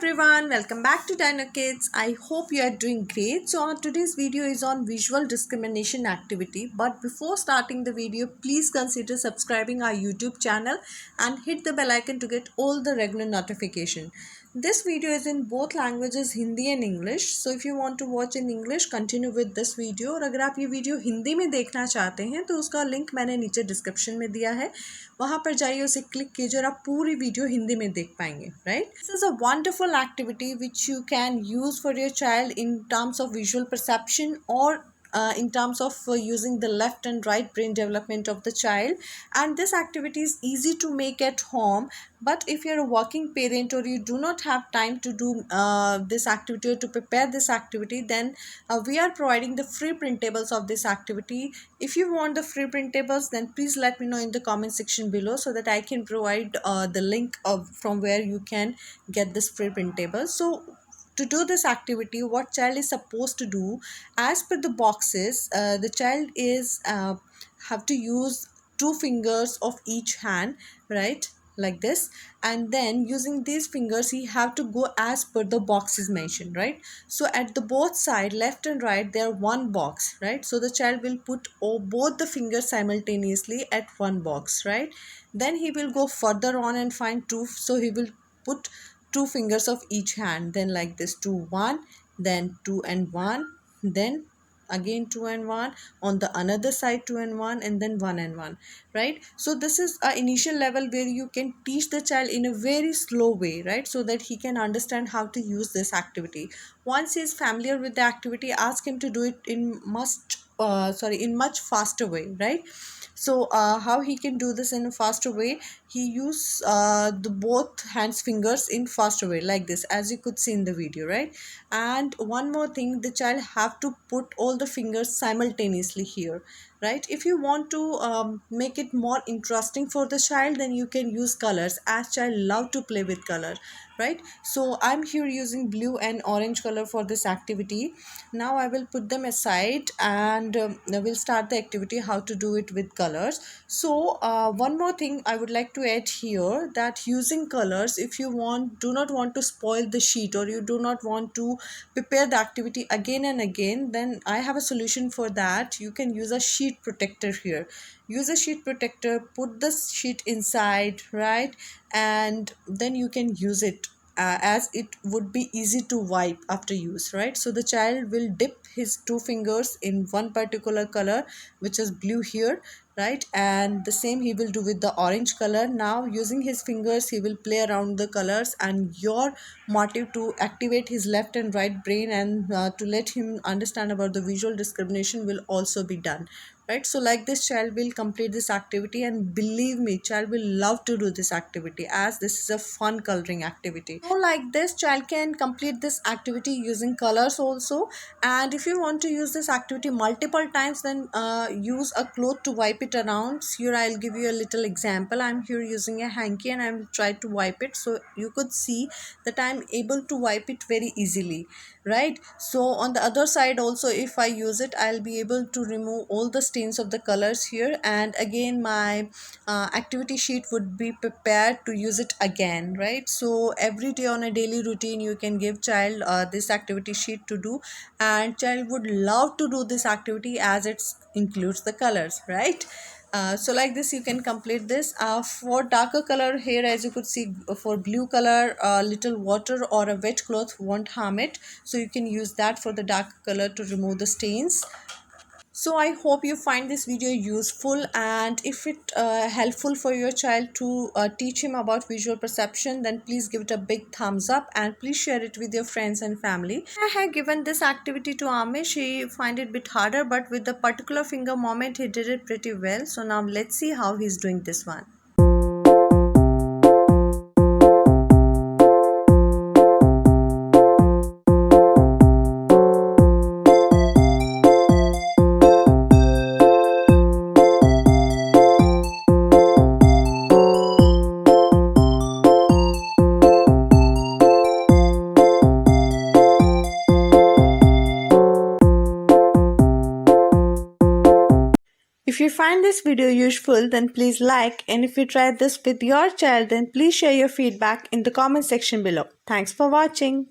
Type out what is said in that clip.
everyone, welcome back to Dynokids. I hope you are doing great. So today's video is on visual discrimination activity. But before starting the video, please consider subscribing our YouTube channel and hit the bell icon to get all the regular notification. This video is in both languages, Hindi and English. So if you want to watch in English, continue with this video. और अगर आप ये video Hindi में देखना चाहते हैं तो उसका लिंक मैंने नीचे डिस्क्रिप्शन में दिया है, वहाँ पर जाइए, उसे क्लिक कीजिए और आप पूरी वीडियो हिंदी में देख पाएंगे. Right, this is a wonderful activity which you can use for your child in terms of visual perception or in terms of using the left and right brain development of the child. And this activity is easy to make at home, but if you're a working parent or you do not have time to do this activity or to prepare this activity, then we are providing the free printables of this activity. If you want the free printables, then please let me know in the comment section below so that I can provide the link from where you can get this free printable. So to do this activity, what child is supposed to do, as per the boxes, the child is have to use two fingers of each hand, right, like this, and then using these fingers he have to go as per the boxes mentioned, right? So at the both side, left and right, there one box, right? So the child will put both the fingers simultaneously at one box, right? Then he will go further on and find two, so he will put two fingers of each hand, then like this, 2 1, then 2 and 1, then again 2 and 1, on the another side 2 and 1, and then 1 and 1, right? So this is a initial level where you can teach the child in a very slow way, right, so that he can understand how to use this activity. Once he is familiar with the activity, ask him to do it in much faster way, right? So how he can do this in a faster way, he use the both hands fingers in faster way, like this, as you could see in the video, right? And one more thing, the child have to put all the fingers simultaneously here, right? If you want to make it more interesting for the child, then you can use colors, as child love to play with color, right? So I'm here using blue and orange color for this activity. Now I will put them aside and we'll start the activity how to do it with colors. So one more thing I would like to add here, that using colors, if you do not want to spoil the sheet, or you do not want to prepare the activity again and again, then I have a solution for that. You can use a sheet protector here. Use a sheet protector, put the sheet inside, right, and then you can use it, as it would be easy to wipe after use, right? So the child will dip his two fingers in one particular color, which is blue here, right? And the same he will do with the orange color. Now using his fingers, he will play around the colors, and your motive to activate his left and right brain and to let him understand about the visual discrimination will also be done, right? So like this, child will complete this activity, and believe me, child will love to do this activity, as this is a fun coloring activity. So like this, child can complete this activity using colors also. And if you want to use this activity multiple times, then use a cloth to wipe it around. Here I'll give you a little example. I'm here using a hanky and I'm trying to wipe it, so you could see that I'm able to wipe it very easily, right? So on the other side also, if I use it, I'll be able to remove all the stains of the colors here, and again my activity sheet would be prepared to use it again, right? So every day on a daily routine, you can give child this activity sheet to do, and child would love to do this activity as it includes the colors, right? So like this, you can complete this. For darker color here, as you could see, for blue color, little water or a wet cloth won't harm it, so you can use that for the dark color to remove the stains. So I hope you find this video useful, and if it helpful for your child to teach him about visual perception, then please give it a big thumbs up and please share it with your friends and family. I have given this activity to Amish. He find it a bit harder, but with the particular finger moment he did it pretty well. So now let's see how he's doing this one. If you find this this video useful, then please like, and if you tried this with your child, then please share your feedback in the comment section below. Thanks for watching.